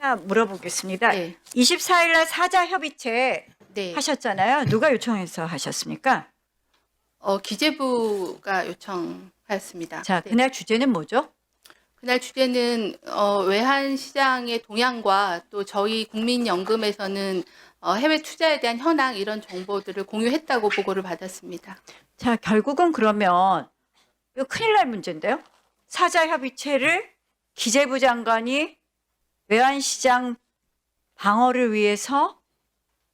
하나 물어보겠습니다. 네. 24일 날 사자 협의체 네. 하셨잖아요. 누가 요청해서 하셨습니까? 기재부가 요청하였습니다. 자, 네. 그날 주제는 뭐죠? 그날 주제는 외환 시장의 동향과 또 저희 국민연금에서는 해외 투자에 대한 현황 이런 정보들을 공유했다고 보고를 받았습니다. 자, 결국은 그러면 이거 큰일 날 문제인데요. 사자 협의체를 기재부 장관이 외환시장 방어를 위해서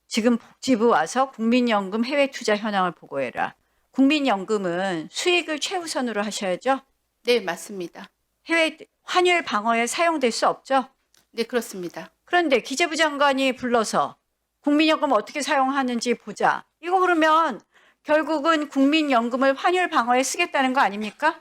지금 복지부 와서 국민연금 해외 투자 현황을 보고해라. 국민연금은 수익을 최우선으로 하셔야죠. 네, 맞습니다. 해외 환율 방어에 사용될 수 없죠. 네, 그렇습니다. 그런데 기재부 장관이 불러서 국민연금 어떻게 사용하는지 보자. 이거 그러면 결국은 국민연금을 환율 방어에 쓰겠다는 거 아닙니까?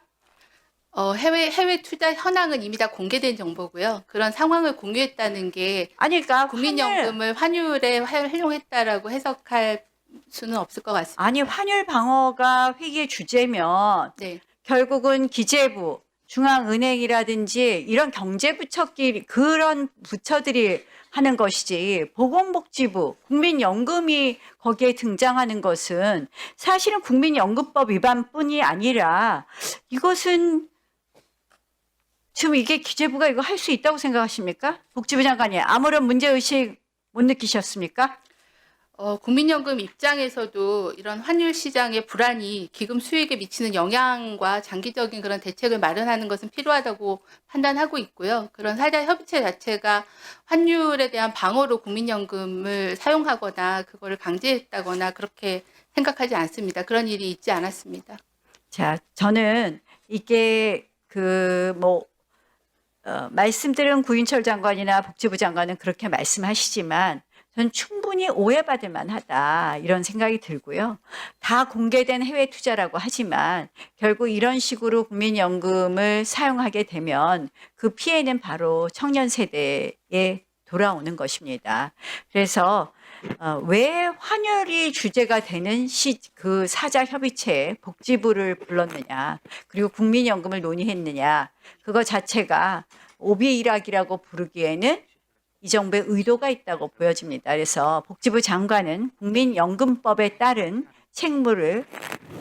해외 투자 현황은 이미 다 공개된 정보고요. 그런 상황을 공유했다는 게 아니, 그러니까 국민연금을 활용했다라고 해석할 수는 없을 것 같습니다. 아니 환율 방어가 회의의 주제면 네, 결국은 기재부, 중앙은행이라든지 이런 경제부처끼리 그런 부처들이 하는 것이지 보건복지부, 국민연금이 거기에 등장하는 것은 사실은 국민연금법 위반뿐이 아니라 이것은 지금 이게 기재부가 이거 할 수 있다고 생각하십니까? 복지부 장관이 아무런 문제의식 못 느끼셨습니까? 국민연금 입장에서도 이런 환율 시장의 불안이 기금 수익에 미치는 영향과 장기적인 그런 대책을 마련하는 것은 필요하다고 판단하고 있고요. 그런 사자 협의체 자체가 환율에 대한 방어로 국민연금을 사용하거나 그거를 강제했다거나 그렇게 생각하지 않습니다. 그런 일이 있지 않았습니다. 자, 저는 이게 말씀들은 구인철 장관이나 복지부 장관은 그렇게 말씀하시지만 전 충분히 오해받을 만하다 이런 생각이 들고요. 다 공개된 해외 투자라고 하지만 결국 이런 식으로 국민연금을 사용하게 되면 그 피해는 바로 청년 세대에 돌아오는 것입니다. 그래서 왜 환율이 주제가 되는 그 사자 협의체에 복지부를 불렀느냐, 그리고 국민연금을 논의했느냐, 그거 자체가 오비일학이라고 부르기에는 이 정부의 의도가 있다고 보여집니다. 그래서 복지부 장관은 국민연금법에 따른 책무를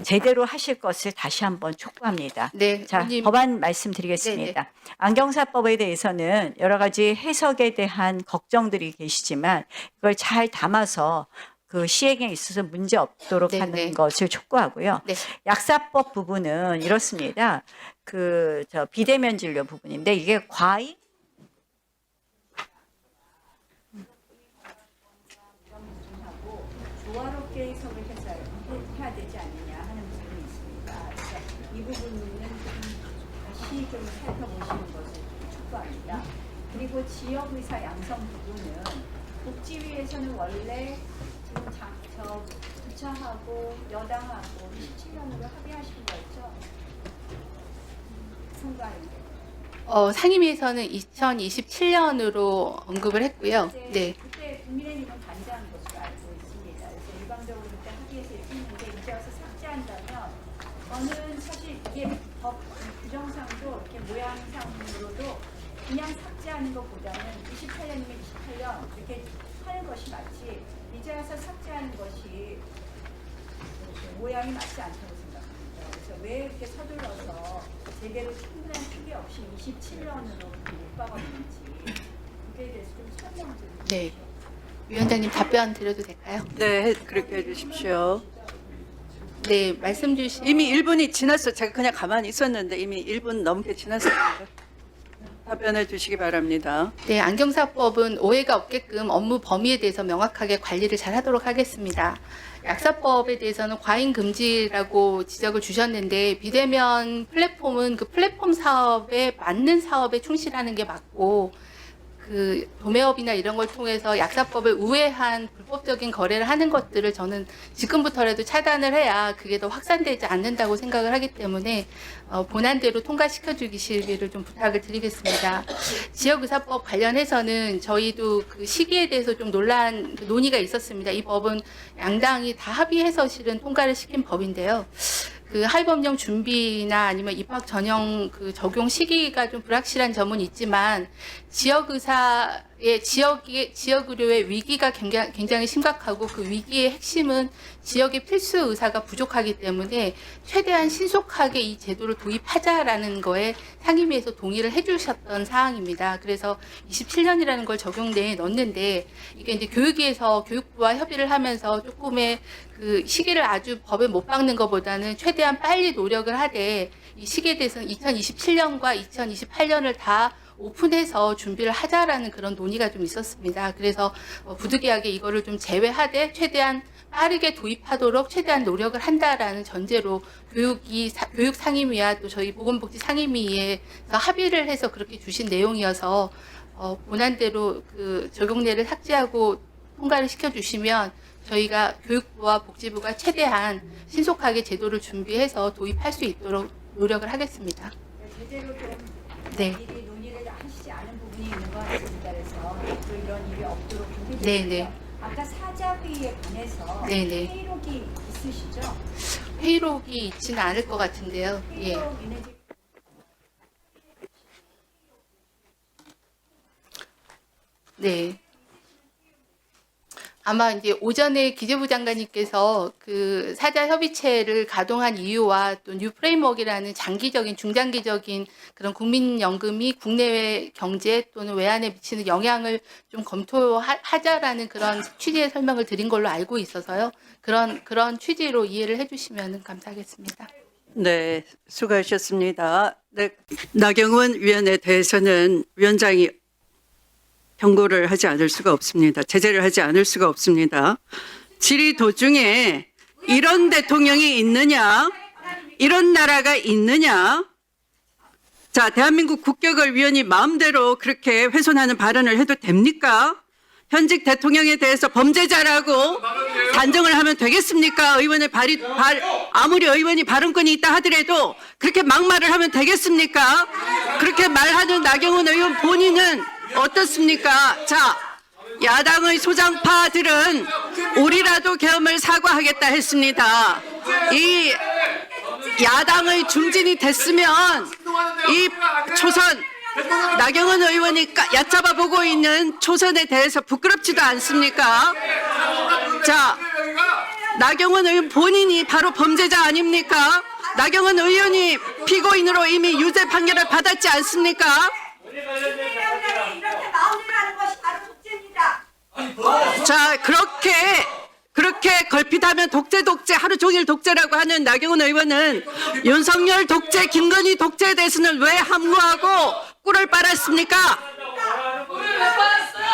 제대로 하실 것을 다시 한번 촉구합니다. 네, 자, 의원님. 법안 말씀드리겠습니다. 안경사법에 대해서는 여러 가지 해석에 대한 걱정들이 계시지만 이걸 잘 담아서 그 시행에 있어서 문제 없도록 네, 하는 네. 것을 촉구하고요. 네. 약사법 부분은 이렇습니다. 비대면 진료 부분인데 이게 과잉 조화롭게 해석을 해야 되지 않느냐 하는 부분이 있습니다. 그래서 이 부분은 다시 좀 살펴보시는 것을 촉구합니다. 그리고 지역의사 양성 부분은 복지위에서는 원래 지금 부처하고 여당하고 17년으로 합의하신 거였죠? 통과했는데. 상임위에서는 2027년으로 언급을 했고요. 네. 그때 국민의힘은 반대한 것으로 알고 있습니다. 그래서 일방적으로 그때 합의해서 이렇게 했는데 이제 와서 삭제한다면 저는 사실 이게 법 규정상도 이렇게 모양상으로도 그냥 삭제하는 것보다는 28년이면 28년 이렇게 하는 것이 맞지 이제 와서 삭제하는 것이 모양이 맞지 않다고 생각합니다. 그래서 왜 이렇게 서둘러서 제대로 충분한 필요 없이 27년으로 못 박았는지 그에 대해서 좀 설명 좀 네. 해주시죠. 위원장님 답변 드려도 될까요? 네, 그렇게 해주십시오. 네, 말씀 주신 이미 1분이 지났어. 제가 그냥 가만히 있었는데 이미 1분 넘게 지났습니다. 답변해 주시기 바랍니다. 네, 안경사법은 오해가 없게끔 업무 범위에 대해서 명확하게 관리를 잘 하도록 하겠습니다. 약사법에 대해서는 과잉 금지라고 지적을 주셨는데 비대면 플랫폼은 그 플랫폼 사업에 맞는 사업에 충실하는 게 맞고 그 도매업이나 이런 걸 통해서 약사법을 우회한 불법적인 거래를 하는 것들을 저는 지금부터라도 차단을 해야 그게 더 확산되지 않는다고 생각을 하기 때문에 본안대로 통과시켜 주시기를 좀 부탁을 드리겠습니다. 지역의사법 관련해서는 저희도 그 시기에 대해서 좀 논의가 있었습니다. 이 법은 양당이 다 합의해서 실은 통과를 시킨 법인데요. 그 하위법령 준비나 아니면 입학 전형 그 적용 시기가 좀 불확실한 점은 있지만 지역의사 지역 의료의 위기가 굉장히 심각하고 그 위기의 핵심은 지역의 필수 의사가 부족하기 때문에 최대한 신속하게 이 제도를 도입하자라는 거에 상임위에서 동의를 해주셨던 사항입니다. 그래서 27년이라는 걸 적용내에 넣었는데 이게 이제 교육부와 협의를 하면서 조금의 그 시기를 아주 법에 못 박는 것보다는 최대한 빨리 노력을 하되 이 시기에 대해서는 2027년과 2028년을 다 오픈해서 준비를 하자라는 그런 논의가 좀 있었습니다. 그래서 부득이하게 이거를 좀 제외하되 최대한 빠르게 도입하도록 최대한 노력을 한다라는 전제로 교육 상임위와 또 저희 보건복지 상임위에서 합의를 해서 그렇게 주신 내용이어서 본안대로 그 적용례를 삭제하고 통과를 시켜주시면 저희가 교육부와 복지부가 최대한 신속하게 제도를 준비해서 도입할 수 있도록 노력을 하겠습니다. 제대로 좀 네. 미리 논의를 하시지 않은 부분이 있는 것 같습니다. 그래서 앞으로 이런 일이 없도록 좀 해주세요. 네네. 아까 사자회의에 관해서 네네. 회의록이 있으시죠? 회의록이 있지는 않을 것 같은데요. 예. 회의록 있는지 네. 아마 이제 오전에 기재부 장관님께서 그 사자 협의체를 가동한 이유와 또 뉴 프레임워크라는 장기적인 중장기적인 그런 국민연금이 국내외 경제 또는 외환에 미치는 영향을 좀 검토하자라는 그런 취지의 설명을 드린 걸로 알고 있어서요. 그런 취지로 이해를 해주시면 감사하겠습니다. 네, 수고하셨습니다. 네, 나경원 위원에 대해서는 위원장이 경고를 하지 않을 수가 없습니다. 제재를 하지 않을 수가 없습니다. 질의 도중에 이런 대통령이 있느냐, 이런 나라가 있느냐, 자, 대한민국 국격을 위원이 마음대로 그렇게 훼손하는 발언을 해도 됩니까? 현직 대통령에 대해서 범죄자라고 단정을 하면 되겠습니까? 아무리 의원이 발언권이 있다 하더라도 그렇게 막말을 하면 되겠습니까? 그렇게 말하는 나경원 의원 본인은 어떻습니까? 자, 야당의 소장파들은 우리라도 계엄을 사과하겠다 했습니다. 이 야당의 중진이 됐으면 이 초선 나경원 의원이 얕잡아 보고 있는 초선에 대해서 부끄럽지도 않습니까? 자, 나경원 의원 본인이 바로 범죄자 아닙니까? 나경원 의원이 피고인으로 이미 유죄 판결을 받았지 않습니까? 이렇게 마음대로 하는 것이 바로 독재입니다. 자, 그렇게 걸핏하면 독재 하루 종일 독재라고 하는 나경원 의원은 윤석열 독재, 김건희 독재에 대해서는 왜 함구하고 꿀을 빨았습니까? 꿀을 왜 빨았어요?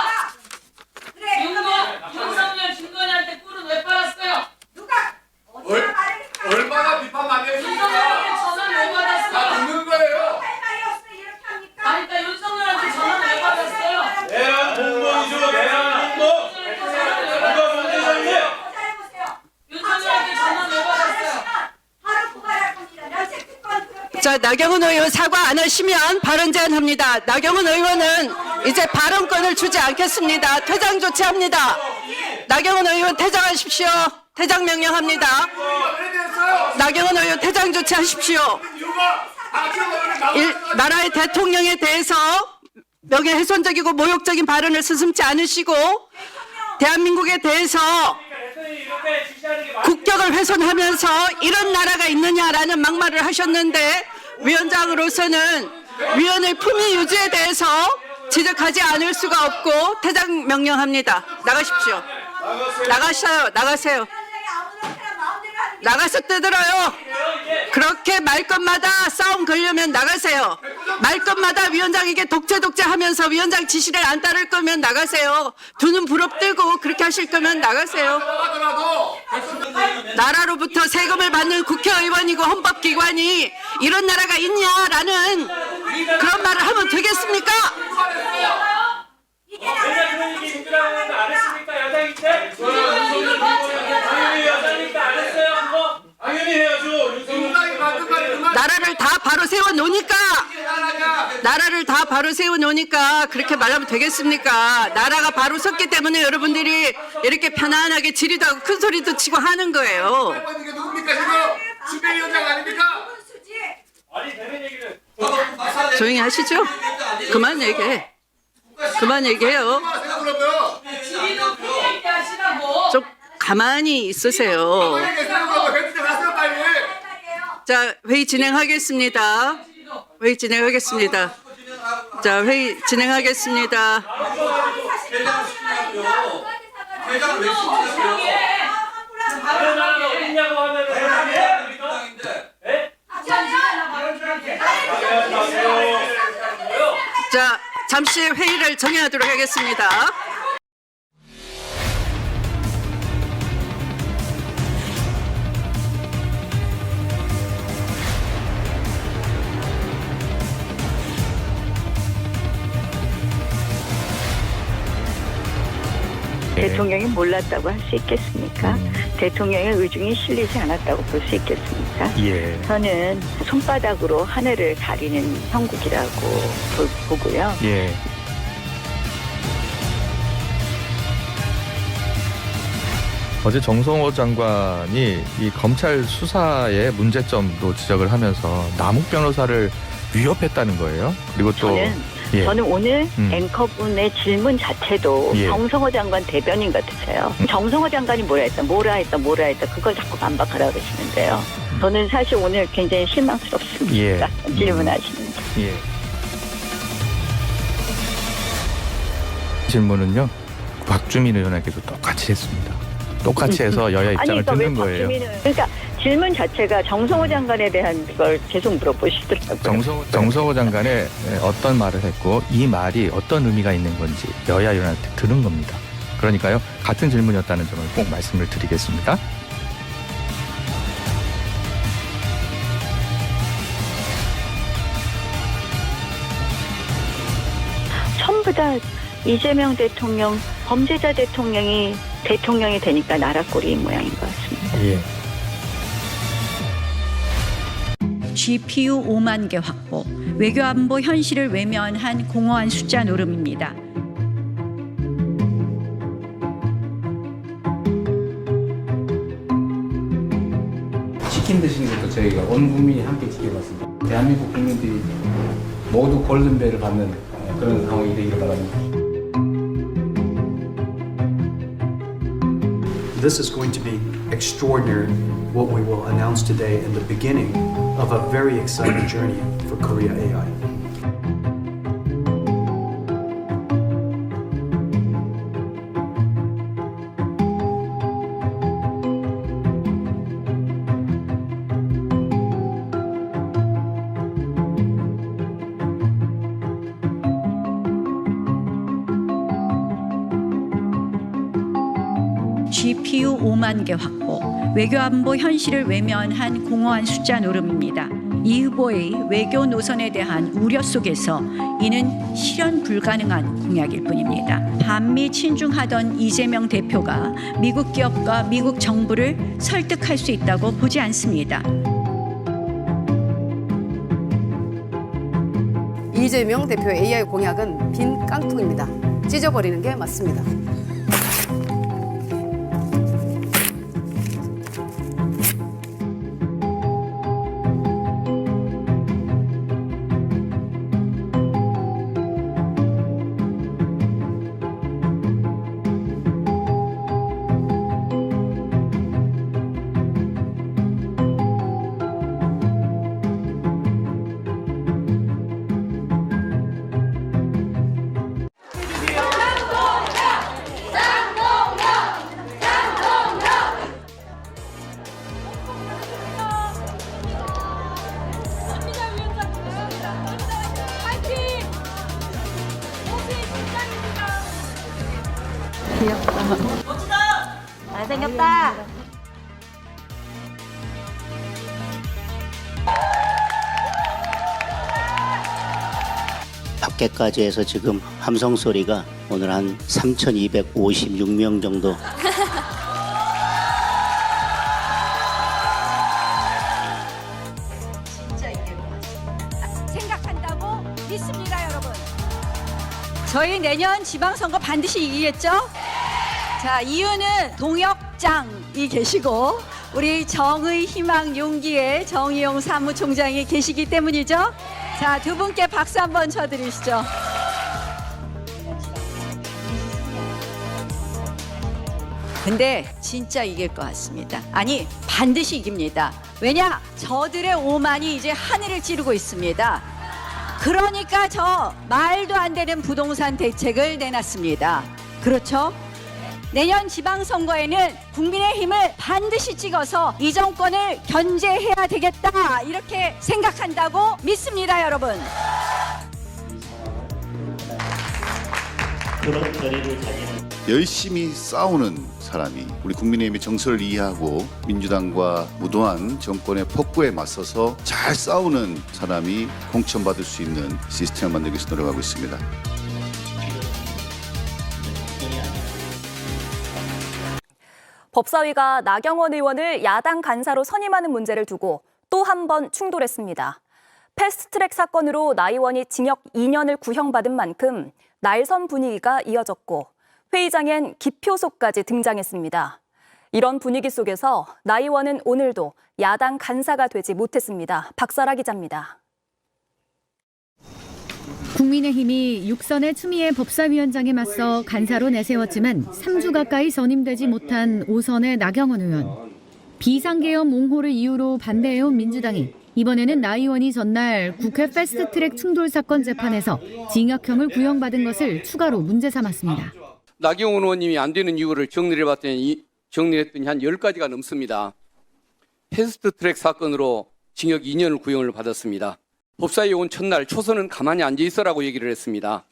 윤석열 김건희한테 꿀을 왜 빨았어요? 누가 어디가 말을 얼마나 비판 많이 윤석열한테 했습니까? 전화를 왜 다 받았어요? 듣는 거예요. 할 말이 없으면 이렇게 합니까? 아니, 그러니까 윤석열한테 전화를 왜 받았어요? 대한 공무원이죠, 대한 공무원. 누가 문제장님? 잘해보세요. 윤석열한테 전화를 왜 받았어요? 바로 고발할 겁니다. 면책 특권 그렇게. 자, 나경원 의원 사과 안 하시면 발언 제한합니다. 나경원 의원은 이제 발언권을 주지 않겠습니다. 퇴장 조치합니다. 나경원 의원 퇴장하십시오. 퇴장 명령합니다. 왜 됐어요? 나경원 의원 퇴장 조치하십시오. 이유가 나라의 대통령에 대해서 명예훼손적이고 모욕적인 발언을 스스럼지 않으시고 대한민국에 대해서 국격을 훼손하면서 이런 나라가 있느냐라는 막말을 하셨는데 위원장으로서는 위원의 품위 유지에 대해서 지적하지 않을 수가 없고 퇴장 명령합니다. 나가십시오. 나가세요. 위원장이 아무렇게나 마음대로 하는 게 나가서 뜯으러요. 그렇게 말 것마다 싸움 걸려면 나가세요. 말 것마다 위원장에게 독재 하면서 위원장 지시를 안 따를 거면 나가세요. 두 눈 부릅뜨고 그렇게 하실 거면 나가세요. 하더라도 나라로부터 세금을 받는 국회의원이고 헌법기관이 이런 나라가 있냐라는 그런 말을 하면 되겠습니까? 이게 맨날 그런 얘기 민주당은 안 했습니까? 여당일 때? 당연히 여당일 때 안 했어요, 그거? 당연히 해야죠. 윤석열이 만든 말이 그만. 나라를 다 바로 세워놓으니까 그렇게 말하면 되겠습니까? 나라가 바로 섰기 때문에 여러분들이 이렇게 편안하게 질의도 하고 큰 소리도 치고 하는 거예요. 이게 누굽니까 지금? 수배위원장 아닙니까? 수지. 아니, 되는 얘기를. 조용히 하시죠. 그만 얘기해. 그만 얘기해요. 그만하세요 그러면. 지리도 크게 하시라고. 좀 가만히 있으세요. 가만히 계세요 그러면. 회의 좀 하세요 빨리. 자, 회의 진행하겠습니다. 회의 진행하겠습니다. 자, 회의 진행하겠습니다. 회장을 왜 시키냐고요? 다른 나라가 어딨냐고 하면은 해야 됩니까? 예? 자, 잠시 회의를 정회하도록 하겠습니다. 대통령이 몰랐다고 할 수 있겠습니까? 대통령의 의중이 실리지 않았다고 볼 수 있겠습니까? 예. 저는 손바닥으로 하늘을 가리는 형국이라고 보고요. 예. 어제 정성호 장관이 이 검찰 수사의 문제점도 지적을 하면서 남욱 변호사를 위협했다는 거예요. 그리고 또 저는 오늘 앵커분의 질문 자체도 예. 정성호 장관 대변인 같으세요. 정성호 장관이 뭐라 했다 그걸 자꾸 반박하라고 그러시는데요. 저는 사실 오늘 굉장히 실망스럽습니다. 예. 질문하시는 게. 예. 질문은요. 박주민 의원에게도 똑같이 했습니다. 똑같이 해서 여야 입장을 그러니까 듣는 거예요. 그러니까 질문 자체가 정성호 장관에 대한 걸 계속 물어보시더라고요. 정성호 장관의 어떤 말을 했고 이 말이 어떤 의미가 있는 건지 여야 의원한테 들은 겁니다. 그러니까요. 같은 질문이었다는 점을 꼭 말씀을 드리겠습니다. 전부 다 이재명 대통령, 범죄자 대통령이 되니까 나라 꼴이 이 모양인 것 같습니다. 예. GPU 5만 개 확보, 외교안보 현실을 외면한 공허한 숫자 노름입니다. 치킨 드시는 것도 저희가 온 국민이 함께 지켜봤습니다. 대한민국 국민들이 모두 골든벨을 받는 그런 상황이 되기를 바랍니다. This is going to be extraordinary, what we will announce today and the beginning of a very exciting journey for Korea AI. GPU 5만 개 확보, 외교안보 현실을 외면한 공허한 숫자 노름입니다. 이 후보의 외교 노선에 대한 우려 속에서 이는 실현 불가능한 공약일 뿐입니다. 반미 친중하던 이재명 대표가 미국 기업과 미국 정부를 설득할 수 있다고 보지 않습니다. 이재명 대표의 AI 공약은 빈 깡통입니다. 찢어버리는 게 맞습니다. 잘생겼다. 밖에까지 해서 지금 함성 소리가 오늘 한 3,256명 정도. 진짜 이게 생각한다고 믿습니다, 여러분. 저희 내년 지방선거 반드시 이기겠죠? 자, 이유는 동역장이 계시고 우리 정의, 희망, 용기의 정의용 사무총장이 계시기 때문이죠. 자, 두 분께 박수 한번 쳐드리시죠. 근데 진짜 이길 것 같습니다. 아니, 반드시 이깁니다. 왜냐? 저들의 오만이 이제 하늘을 찌르고 있습니다. 그러니까 저 말도 안 되는 부동산 대책을 내놨습니다. 그렇죠? 내년 지방선거에는 국민의힘을 반드시 찍어서 이 정권을 견제해야 되겠다, 이렇게 생각한다고 믿습니다, 여러분. 그런 결의를 가지는 열심히 싸우는 사람이 우리 국민의힘의 정서를 이해하고 민주당과 무도한 정권의 폭구에 맞서서 잘 싸우는 사람이 공천받을 수 있는 시스템을 만들기 위해서 노력하고 있습니다. 법사위가 나경원 의원을 야당 간사로 선임하는 문제를 두고 또 한 번 충돌했습니다. 패스트트랙 사건으로 나 의원이 징역 2년을 구형받은 만큼 날선 분위기가 이어졌고 회의장엔 기표소까지 등장했습니다. 이런 분위기 속에서 나 의원은 오늘도 야당 간사가 되지 못했습니다. 박사라 기자입니다. 국민의힘이 육선의 추미애 법사위원장에 맞서 간사로 내세웠지만 3주 가까이 선임되지 못한 5선의 나경원 의원. 비상계엄 옹호를 이유로 반대해온 민주당이 이번에는 나 의원이 전날 국회 패스트트랙 충돌 사건 재판에서 징역형을 구형받은 것을 추가로 문제 삼았습니다. 나경원 의원님이 안 되는 이유를 정리해봤더니 한 10가지가 넘습니다. 패스트트랙 사건으로 징역 2년을 구형을 받았습니다. 법사위에 온 첫날 초선은 가만히 앉아있어라고 얘기를 했습니다.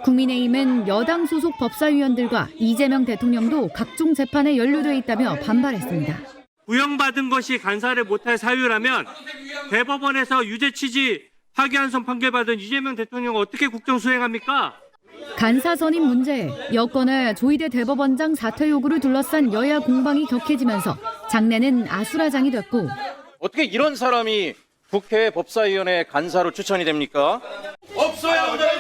국민의힘은 여당 소속 법사위원들과 이재명 대통령도 각종 재판에 연루돼 있다며 반발했습니다. 구형받은 것이 간사를 못할 사유라면 대법원에서 유죄 취지 파기환송 판결받은 이재명 대통령은 어떻게 국정 수행합니까? 간사 선임 문제에 여권의 조희대 대법원장 사퇴 요구를 둘러싼 여야 공방이 격해지면서 장내는 아수라장이 됐고 어떻게 이런 사람이 국회 법사위원회 간사로 추천이 됩니까? 없어야 한다고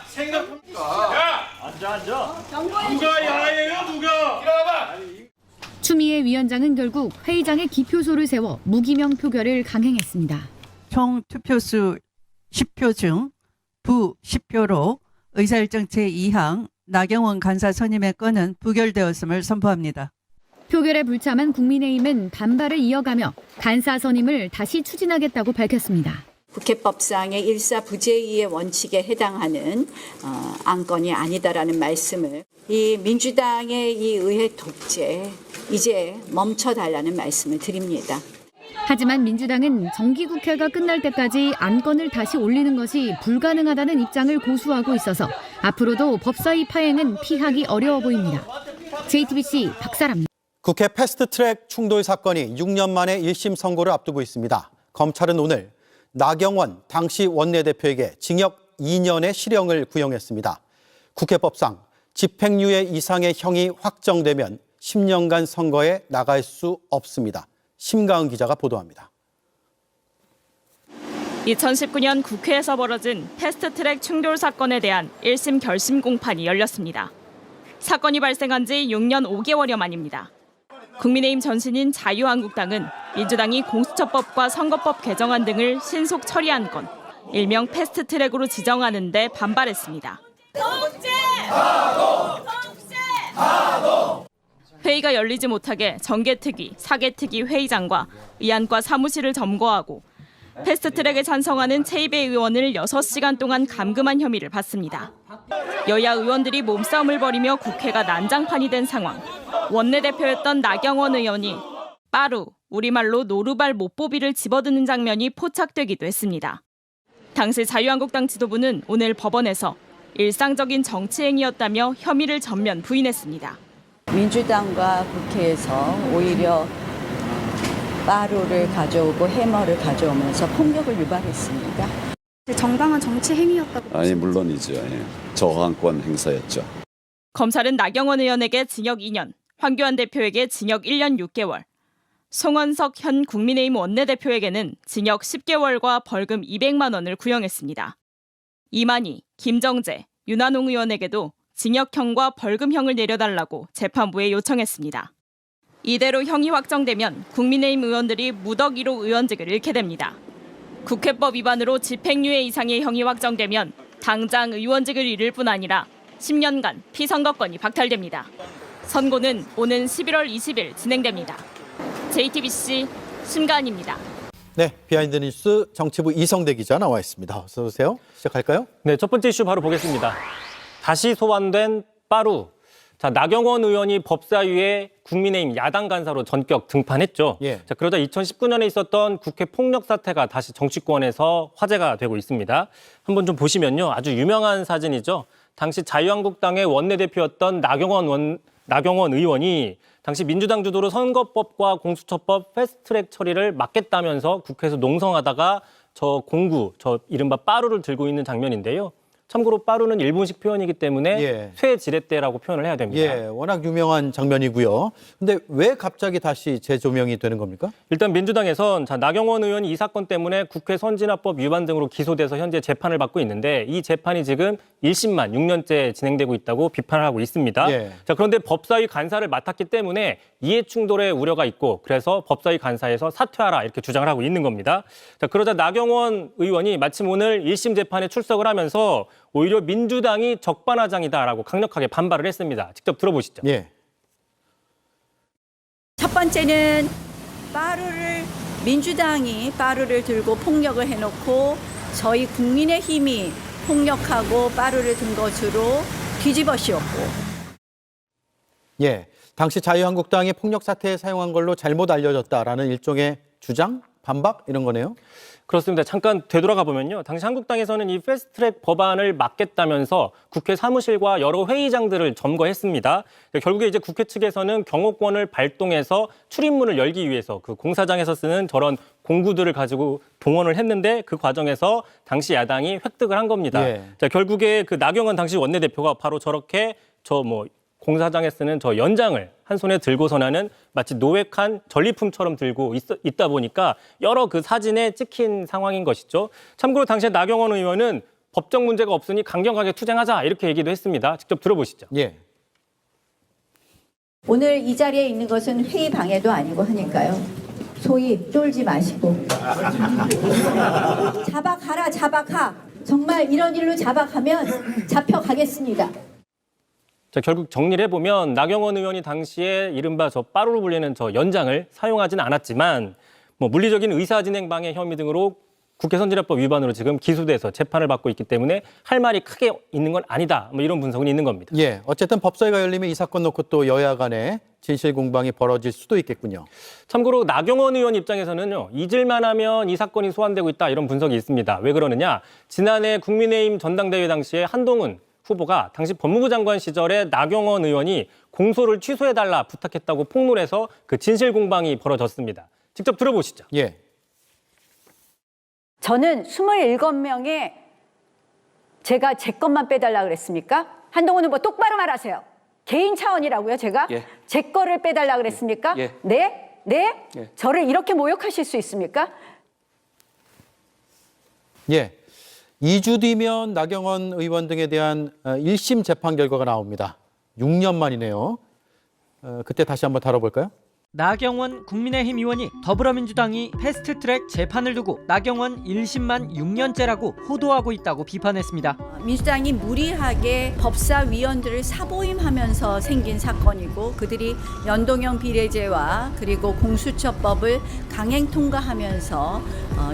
생각합니까? 야! 앉아. 누가 야예요, 누가? 일어나봐. 추미애 위원장은 결국 회의장에 기표소를 세워 무기명 표결을 강행했습니다. 총 투표수 10표 중 부 10표로 의사일정 제2항 나경원 간사 선임의 건은 부결되었음을 선포합니다. 표결에 불참한 국민의힘은 반발을 이어가며 간사 선임을 다시 추진하겠다고 밝혔습니다. 국회법상의 일사부재의의 원칙에 해당하는 안건이 아니다라는 말씀을, 이 민주당의 이 의회 독재 이제 멈춰달라는 말씀을 드립니다. 하지만 민주당은 정기국회가 끝날 때까지 안건을 다시 올리는 것이 불가능하다는 입장을 고수하고 있어서 앞으로도 법사위 파행은 피하기 어려워 보입니다. JTBC 박사랍니다. 국회 패스트트랙 충돌 사건이 6년 만에 1심 선고를 앞두고 있습니다. 검찰은 오늘 나경원 당시 원내대표에게 징역 2년의 실형을 구형했습니다. 국회법상 집행유예 이상의 형이 확정되면 10년간 선거에 나갈 수 없습니다. 심가은 기자가 보도합니다. 2019년 국회에서 벌어진 패스트트랙 충돌 사건에 대한 1심 결심 공판이 열렸습니다. 사건이 발생한 지 6년 5개월여 만입니다. 국민의힘 전신인 자유한국당은 민주당이 공수처법과 선거법 개정안 등을 신속 처리한 건 일명 패스트트랙으로 지정하는 데 반발했습니다. 회의가 열리지 못하게 정개특위, 사개특위 회의장과 의안과 사무실을 점거하고 패스트트랙에 찬성하는 최이배 의원을 6시간 동안 감금한 혐의를 받습니다. 여야 의원들이 몸싸움을 벌이며 국회가 난장판이 된 상황. 원내대표였던 나경원 의원이 빠루, 우리말로 노루발 못보비를 집어드는 장면이 포착되기도 했습니다. 당시 자유한국당 지도부는 오늘 법원에서 일상적인 정치행위였다며 혐의를 전면 부인했습니다. 민주당과 국회에서 오히려 빠루를 가져오고 해머를 가져오면서 폭력을 유발했습니다. 정당한 정치 행위였다고. 아니 물론이죠. 예. 저항권 행사였죠. 검찰은 나경원 의원에게 징역 2년, 황교안 대표에게 징역 1년 6개월, 송원석 현 국민의힘 원내대표에게는 징역 10개월과 벌금 200만 원을 구형했습니다. 이만희, 김정재, 윤한홍 의원에게도 징역형과 벌금형을 내려달라고 재판부에 요청했습니다. 이대로 형이 확정되면 국민의힘 의원들이 무더기로 의원직을 잃게 됩니다. 국회법 위반으로 집행유예 이상의 형이 확정되면 당장 의원직을 잃을 뿐 아니라 10년간 피선거권이 박탈됩니다. 선고는 오는 11월 20일 진행됩니다. JTBC 신간입니다. 네, 비하인드 뉴스 정치부 이성대 기자 나와 있습니다. 어서 오세요. 시작할까요? 네, 첫 번째 이슈 바로 보겠습니다. 다시 소환된 빠루. 자, 나경원 의원이 법사위에 국민의힘 야당 간사로 전격 등판했죠. 예. 자, 그러자 2019년에 있었던 국회 폭력 사태가 다시 정치권에서 화제가 되고 있습니다. 한번 좀 보시면요. 아주 유명한 사진이죠. 당시 자유한국당의 원내대표였던 나경원 의원이 당시 민주당 주도로 선거법과 공수처법 패스트트랙 처리를 막겠다면서 국회에서 농성하다가 저 공구, 저 이른바 빠루를 들고 있는 장면인데요. 참고로 빠루는 일본식 표현이기 때문에 예. 쇠지렛대라고 표현을 해야 됩니다. 예, 워낙 유명한 장면이고요. 근데 왜 갑자기 다시 재조명이 되는 겁니까? 일단 민주당에선 나경원 의원이 이 사건 때문에 국회 선진화법 위반 등으로 기소돼서 현재 재판을 받고 있는데 이 재판이 지금 1심만 6년째 진행되고 있다고 비판을 하고 있습니다. 예. 자, 그런데 법사위 간사를 맡았기 때문에 이해 충돌의 우려가 있고 그래서 법사위 간사에서 사퇴하라 이렇게 주장을 하고 있는 겁니다. 자, 그러자 나경원 의원이 마침 오늘 1심 재판에 출석을 하면서 오히려 민주당이 적반하장이다라고 강력하게 반발을 했습니다. 직접 들어보시죠. 예. 첫 번째는 민주당이 빠루를 들고 폭력을 해놓고 저희 국민의힘이 폭력하고 빠루를 든 것으로 뒤집어 씌웠고. 예, 당시 자유한국당이 폭력 사태에 사용한 걸로 잘못 알려졌다라는 일종의 주장, 반박 이런 거네요. 그렇습니다. 잠깐 되돌아가 보면요. 당시 한국당에서는 이 패스트트랙 법안을 막겠다면서 국회 사무실과 여러 회의장들을 점거했습니다. 결국에 이제 국회 측에서는 경호권을 발동해서 출입문을 열기 위해서 그 공사장에서 쓰는 저런 공구들을 가지고 동원을 했는데 그 과정에서 당시 야당이 획득을 한 겁니다. 예. 자, 결국에 그 나경원 당시 원내대표가 바로 저렇게 공사장에 쓰는 저 연장을 한 손에 들고서 나는 마치 노획한 전리품처럼 들고 있다 보니까 여러 그 사진에 찍힌 상황인 것이죠. 참고로 당시에 나경원 의원은 법적 문제가 없으니 강경하게 투쟁하자 이렇게 얘기도 했습니다. 직접 들어보시죠. 예. 오늘 이 자리에 있는 것은 회의 방해도 아니고 하니까요. 소위 쫄지 마시고. 자박하라 자박하. 정말 이런 일로 자박하면 잡혀가겠습니다. 자, 결국 정리를 해보면 나경원 의원이 당시에 이른바 저 빠루로 불리는 저 연장을 사용하지는 않았지만 물리적인 의사진행방해 혐의 등으로 국회 선진화법 위반으로 지금 기소돼서 재판을 받고 있기 때문에 할 말이 크게 있는 건 아니다. 이런 분석은 있는 겁니다. 예, 어쨌든 법사위가 열리면 이 사건 놓고 또 여야 간에 진실 공방이 벌어질 수도 있겠군요. 참고로 나경원 의원 입장에서는요. 잊을만 하면 이 사건이 소환되고 있다 이런 분석이 있습니다. 왜 그러느냐. 지난해 국민의힘 전당대회 당시에 한동훈 후보가 당시 법무부 장관 시절에 나경원 의원이 공소를 취소해달라 부탁했다고 폭로해서 그 진실 공방이 벌어졌습니다. 직접 들어보시죠. 예. 저는 27명에 제가 제 것만 빼달라 그랬습니까? 한동훈 후보 똑바로 말하세요. 개인 차원이라고요, 제가? 예. 제 거를 빼달라 그랬습니까? 예. 네? 네? 예. 저를 이렇게 모욕하실 수 있습니까? 예. 2주 뒤면 나경원 의원 등에 대한 1심 재판 결과가 나옵니다. 6년 만이네요. 그때 다시 한번 다뤄볼까요? 나경원 국민의힘 의원이 더불어민주당이 패스트트랙 재판을 두고 나경원 1심만 6년째라고 호도하고 있다고 비판했습니다. 민주당이 무리하게 법사위원들을 사보임하면서 생긴 사건이고 그들이 연동형 비례제와 그리고 공수처법을 강행 통과하면서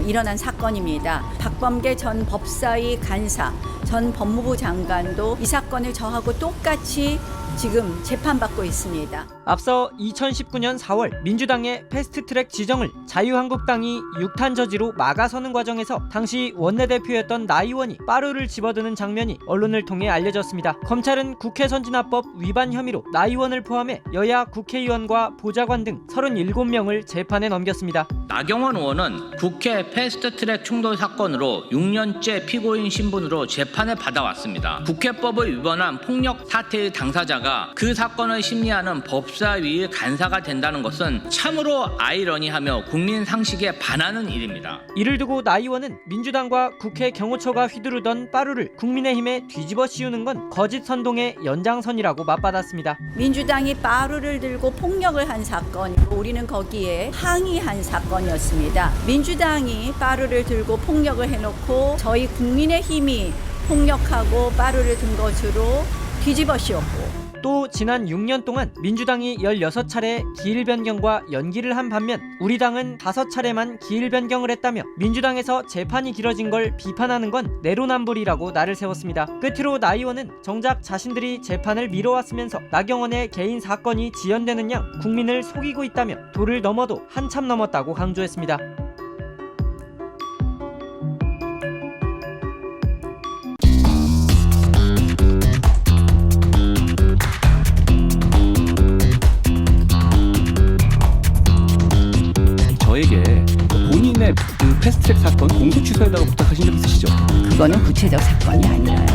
일어난 사건입니다. 박범계 전 법사위 간사, 전 법무부 장관도 이 사건을 저하고 똑같이 지금 재판받고 있습니다. 앞서 2019년 4월 민주당의 패스트트랙 지정을 자유한국당이 6탄 저지로 막아서는 과정에서 당시 원내대표였던 나 의원이 빠루를 집어드는 장면이 언론을 통해 알려졌습니다. 검찰은 국회 선진화법 위반 혐의로 나 의원을 포함해 여야 국회의원과 보좌관 등 37명을 재판에 넘겼습니다. 나경원 의원은 국회 패스트트랙 충돌 사건으로 6년째 피고인 신분으로 재판을 받아왔습니다. 국회법을 위반한 폭력 사태의 당사자가 그 사건을 심리하는 법사위의 간사가 된다는 것은 참으로 아이러니하며 국민 상식에 반하는 일입니다. 이를 두고 나 의원은 민주당과 국회 경호처가 휘두르던 빠루를 국민의힘에 뒤집어 씌우는 건 거짓 선동의 연장선이라고 맞받았습니다. 민주당이 빠루를 들고 폭력을 한 사건이고 우리는 거기에 항의한 사건이었습니다. 민주당이 빠루를 들고 폭력을 해놓고 저희 국민의힘이 폭력하고 빠루를 든 것으로 뒤집어 씌웠고 또 지난 6년 동안 민주당이 16차례 기일 변경과 연기를 한 반면 우리 당은 5차례만 기일 변경을 했다며 민주당에서 재판이 길어진 걸 비판하는 건 내로남불이라고 날을 세웠습니다. 끝으로 나 의원은 정작 자신들이 재판을 미뤄왔으면서 나경원의 개인 사건이 지연되는 양 국민을 속이고 있다며 도를 넘어도 한참 넘었다고 강조했습니다. 저에게 본인의 그 패스트트랙 사건 공소 취소해달라고 부탁하신 적 있으시죠? 그거는 구체적 사건이 아니라요.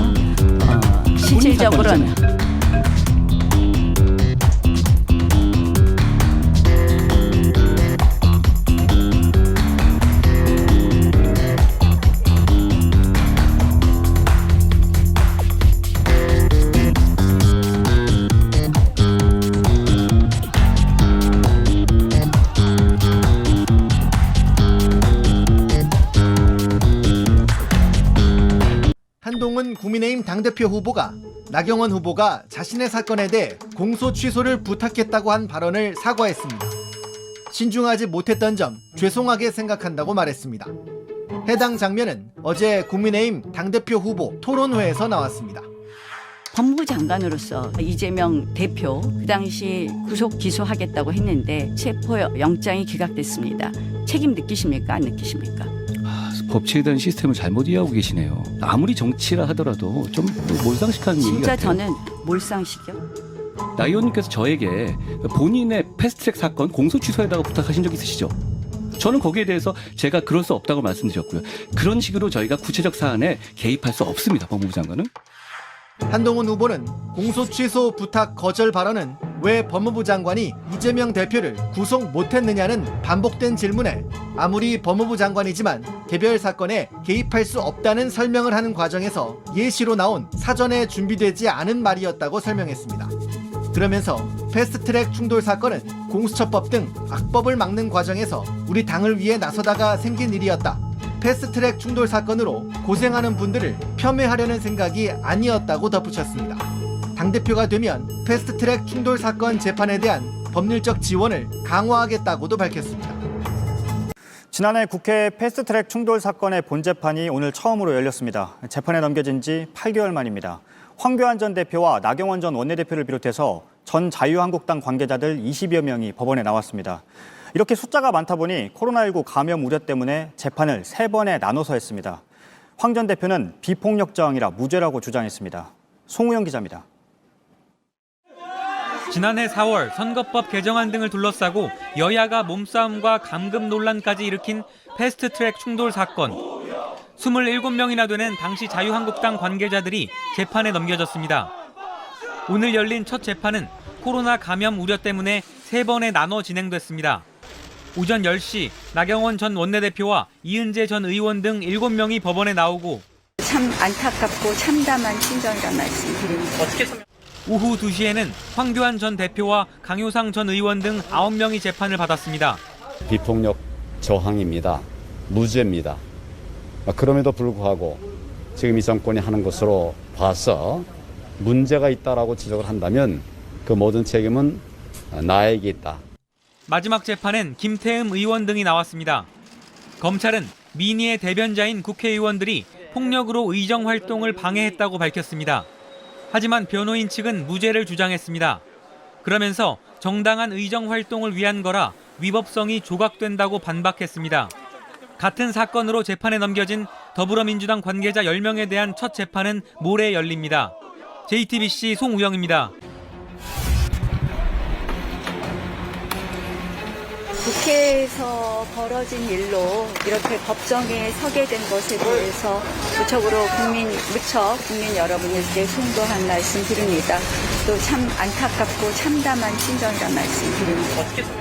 실질적으로는 한동훈 국민의힘 당대표 후보가 나경원 후보가 자신의 사건에 대해 공소 취소를 부탁했다고 한 발언을 사과했습니다. 신중하지 못했던 점 죄송하게 생각한다고 말했습니다. 해당 장면은 어제 국민의힘 당대표 후보 토론회에서 나왔습니다. 법무부 장관으로서 이재명 대표 그 당시 구속 기소하겠다고 했는데 체포영장이 기각됐습니다. 책임 느끼십니까? 안 느끼십니까? 법치에 대한 시스템을 잘못 이해하고 계시네요. 아무리 정치라 하더라도 좀 몰상식한 얘기 진짜 같아요. 저는 몰상식이요? 나 의원님께서 저에게 본인의 패스트트랙 사건 공소 취소해달라고 부탁하신 적 있으시죠? 저는 거기에 대해서 제가 그럴 수 없다고 말씀드렸고요. 그런 식으로 저희가 구체적 사안에 개입할 수 없습니다. 법무부 장관은. 한동훈 후보는 공소 취소 부탁 거절 발언은 왜 법무부 장관이 이재명 대표를 구속 못했느냐는 반복된 질문에 아무리 법무부 장관이지만 개별 사건에 개입할 수 없다는 설명을 하는 과정에서 예시로 나온 사전에 준비되지 않은 말이었다고 설명했습니다. 그러면서 패스트트랙 충돌 사건은 공수처법 등 악법을 막는 과정에서 우리 당을 위해 나서다가 생긴 일이었다. 패스트트랙 충돌 사건으로 고생하는 분들을 폄훼하려는 생각이 아니었다고 덧붙였습니다. 당대표가 되면 패스트트랙 충돌 사건 재판에 대한 법률적 지원을 강화하겠다고도 밝혔습니다. 지난해 국회 패스트트랙 충돌 사건의 본재판이 오늘 처음으로 열렸습니다. 재판에 넘겨진 지 8개월 만입니다. 황교안 전 대표와 나경원 전 원내대표를 비롯해서 전 자유한국당 관계자들 20여 명이 법원에 나왔습니다. 이렇게 숫자가 많다 보니 코로나19 감염 우려 때문에 재판을 3번에 나눠서 했습니다. 황 전 대표는 비폭력 저항이라 무죄라고 주장했습니다. 송우영 기자입니다. 지난해 4월 선거법 개정안 등을 둘러싸고 여야가 몸싸움과 감금 논란까지 일으킨 패스트트랙 충돌 사건. 27명이나 되는 당시 자유한국당 관계자들이 재판에 넘겨졌습니다. 오늘 열린 첫 재판은 코로나 감염 우려 때문에 3번에 나눠 진행됐습니다. 오전 10시 나경원 전 원내대표와 이은재 전 의원 등 7명이 법원에 나오고 참 안타깝고 참담한 심정이란 말씀 드립니다. 오후 2시에는 황교안 전 대표와 강효상 전 의원 등 9명이 재판을 받았습니다. 비폭력 저항입니다. 무죄입니다. 그럼에도 불구하고 지금 이 정권이 하는 것으로 봐서 문제가 있다라고 지적을 한다면 그 모든 책임은 나에게 있다. 마지막 재판엔 김태흠 의원 등이 나왔습니다. 검찰은 민의의 대변자인 국회의원들이 폭력으로 의정 활동을 방해했다고 밝혔습니다. 하지만 변호인 측은 무죄를 주장했습니다. 그러면서 정당한 의정 활동을 위한 거라 위법성이 조각된다고 반박했습니다. 같은 사건으로 재판에 넘겨진 더불어민주당 관계자 10명에 대한 첫 재판은 모레 열립니다. JTBC 송우영입니다. 국회에서 벌어진 일로 이렇게 법정에 서게 된 것에 대해서 무척 국민 여러분들께 송도한 말씀 드립니다. 또 참 안타깝고 참담한 심정이란 말씀 드립니다.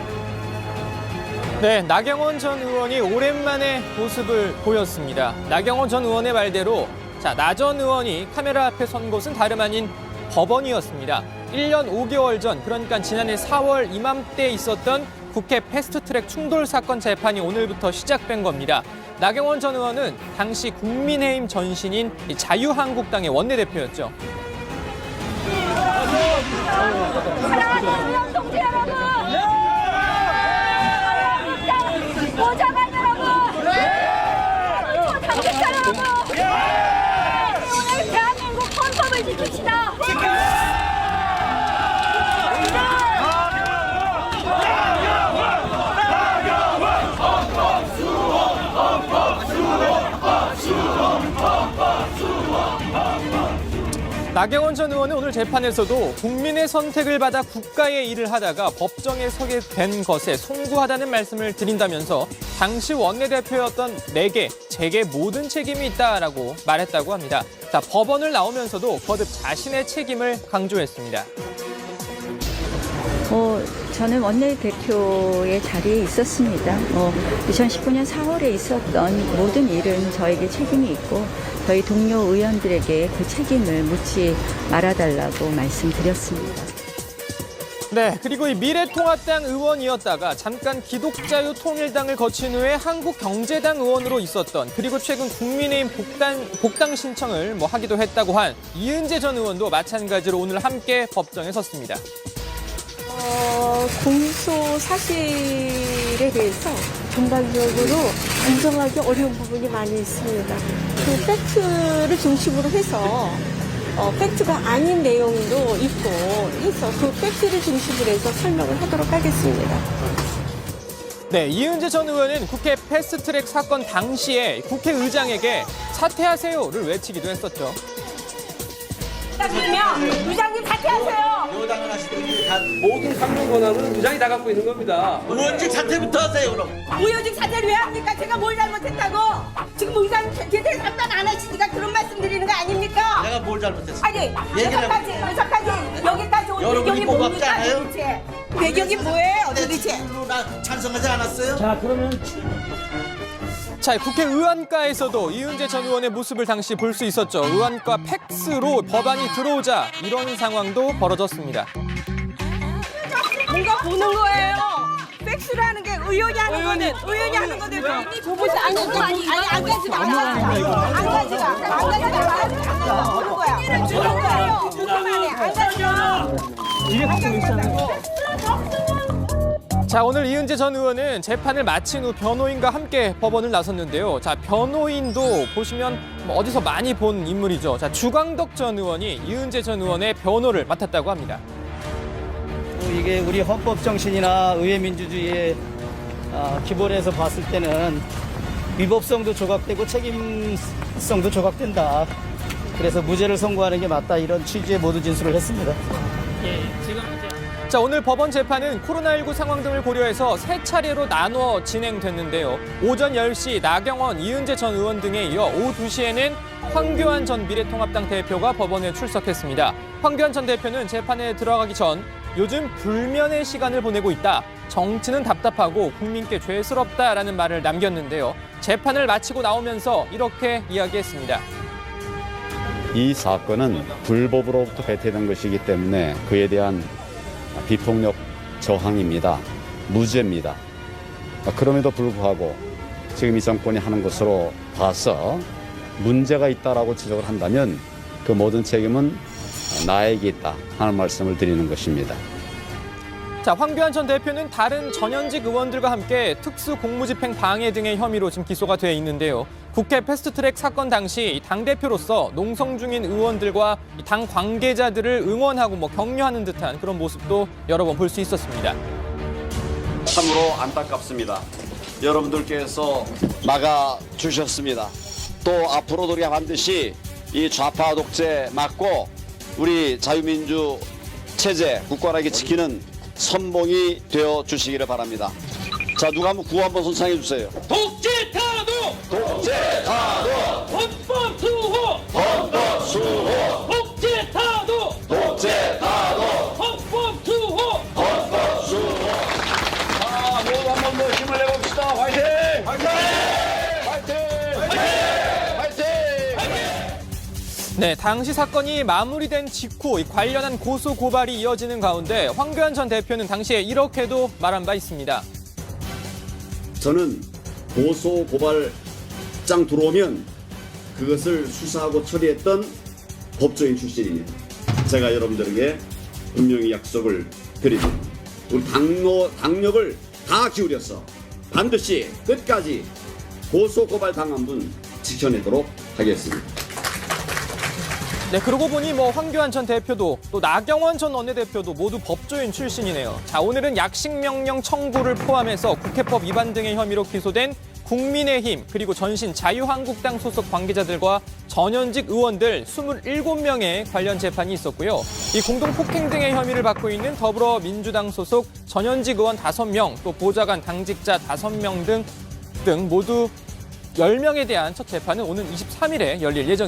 네, 나경원 전 의원이 오랜만에 모습을 보였습니다. 나경원 전 의원의 말대로 나 전 의원이 카메라 앞에 선 곳은 다름 아닌 법원이었습니다. 1년 5개월 전, 그러니까 지난해 4월 이맘때 있었던 국회 패스트트랙 충돌 사건 재판이 오늘부터 시작된 겁니다. 나경원 전 의원은 당시 국민의힘 전신인 자유한국당의 원내대표였죠. 나경원 전 의원은 오늘 재판에서도 국민의 선택을 받아 국가의 일을 하다가 법정에 서게 된 것에 송구하다는 말씀을 드린다면서 당시 원내대표였던 내게, 제게 모든 책임이 있다라고 말했다고 합니다. 자, 법원을 나오면서도 거듭 자신의 책임을 강조했습니다. 저는 원내대표의 자리에 있었습니다. 2019년 4월에 있었던 모든 일은 저에게 책임이 있고 저희 동료 의원들에게 그 책임을 묻지 말아달라고 말씀드렸습니다. 네, 그리고 이 미래통합당 의원이었다가 잠깐 기독자유통일당을 거친 후에 한국경제당 의원으로 있었던, 그리고 최근 국민의힘 복당 신청을 하기도 했다고 한 이은재 전 의원도 마찬가지로 오늘 함께 법정에 섰습니다. 공소 사실에 대해서 전반적으로 인정하기 어려운 부분이 많이 있습니다. 그 팩트를 중심으로 해서 팩트가 아닌 내용도 있고 해서 그 팩트를 중심으로 해서 설명을 하도록 하겠습니다. 네, 이은재 전 의원은 국회 패스트트랙 사건 당시에 국회의장에게 사퇴하세요를 외치기도 했었죠. 그러면 의장님 사퇴하세요. 여당을 하시더니 모든 상정 권한은 의장이 다 갖고 있는 겁니다. 의원직 사퇴부터 하세요, 그럼. 의원직 사퇴를 왜 합니까? 제가 뭘 잘못했다고? 지금 의장 제대로 상담 안 하시니까 그런 말씀 드리는 거 아닙니까? 내가 뭘 잘못했어? 아니, 여기까지 온 배경이 뭡니까 도대체? 배경이 뭐예요 도대체? 나 찬성하지 않았어요? 자, 그러면 자, 국회 의안가에서도 이은재 전 의원의 모습을 당시 볼 수 있었죠. 의안가 팩스로 법안이 들어오자 이런 상황도 벌어졌습니다. 뭔가 보는 거예요. 팩스로 하는 게 의원이 하는 거는 의원이 하는 거대로. 아니 안 가지마. 보는 거야. 안 가지마. 이게 갖고 있잖아요. 자, 오늘 이은재 전 의원은 재판을 마친 후 변호인과 함께 법원을 나섰는데요. 자, 변호인도 보시면 어디서 많이 본 인물이죠. 자, 주광덕 전 의원이 이은재 전 의원의 변호를 맡았다고 합니다. 이게 우리 헌법 정신이나 의회 민주주의의 기본에서 봤을 때는 위법성도 조각되고 책임성도 조각된다. 그래서 무죄를 선고하는 게 맞다, 이런 취지의 모두 진술을 했습니다. 자, 오늘 법원 재판은 코로나19 상황 등을 고려해서 세 차례로 나누어 진행됐는데요. 오전 10시 나경원, 이은재 전 의원 등에 이어 오후 2시에는 황교안 전 미래통합당 대표가 법원에 출석했습니다. 황교안 전 대표는 재판에 들어가기 전 요즘 불면의 시간을 보내고 있다. 정치는 답답하고 국민께 죄스럽다라는 말을 남겼는데요. 재판을 마치고 나오면서 이렇게 이야기했습니다. 이 사건은 불법으로부터 배태된 것이기 때문에 그에 대한 비폭력 저항입니다. 무죄입니다. 그럼에도 불구하고 지금 이 정권이 하는 것으로 봐서 문제가 있다라고 지적을 한다면 그 모든 책임은 나에게 있다 하는 말씀을 드리는 것입니다. 자, 황교안 전 대표는 다른 전현직 의원들과 함께 특수공무집행 방해 등의 혐의로 지금 기소가 돼 있는데요. 국회 패스트트랙 사건 당시 당대표로서 농성 중인 의원들과 당 관계자들을 응원하고 격려하는 듯한 그런 모습도 여러 번 볼 수 있었습니다. 참으로 안타깝습니다. 여러분들께서 막아주셨습니다. 또 앞으로도 우리가 반드시 이 좌파 독재 막고 우리 자유민주 체제 굳건하게 지키는 선봉이 되어 주시기를 바랍니다. 자, 누가 한번 구호 한번 손상해 주세요. 독재 타도! 독재 타도! 헌법 수호! 헌법 수호! 독재 타도! 독재 타도! 헌법 수호! 헌법 수호! 자, 모두 한번 더 힘을 내봅시다. 화이팅! 화이팅! 화이팅! 화이팅! 네, 당시 사건이 마무리된 직후 관련한 고소 고발이 이어지는 가운데 황교안 전 대표는 당시에 이렇게도 말한 바 있습니다. 저는 고소 고발장 들어오면 그것을 수사하고 처리했던 법조인 출신입니다. 제가 여러분들에게 분명히 약속을 드립니다. 우리 당력을 다 기울여서 반드시 끝까지 고소 고발 당한 분 지켜내도록 하겠습니다. 네, 그러고 보니 황교안 전 대표도 또 나경원 전 원내대표도 모두 법조인 출신이네요. 자, 오늘은 약식명령 청구를 포함해서 국회법 위반 등의 혐의로 기소된 국민의힘 그리고 전신 자유한국당 소속 관계자들과 전현직 의원들 27명의 관련 재판이 있었고요. 이 공동 폭행 등의 혐의를 받고 있는 더불어민주당 소속 전현직 의원 5명, 또 보좌관 당직자 5명 등 모두 10명에 대한 첫 재판은 오는 23일에 열릴 예정입니다.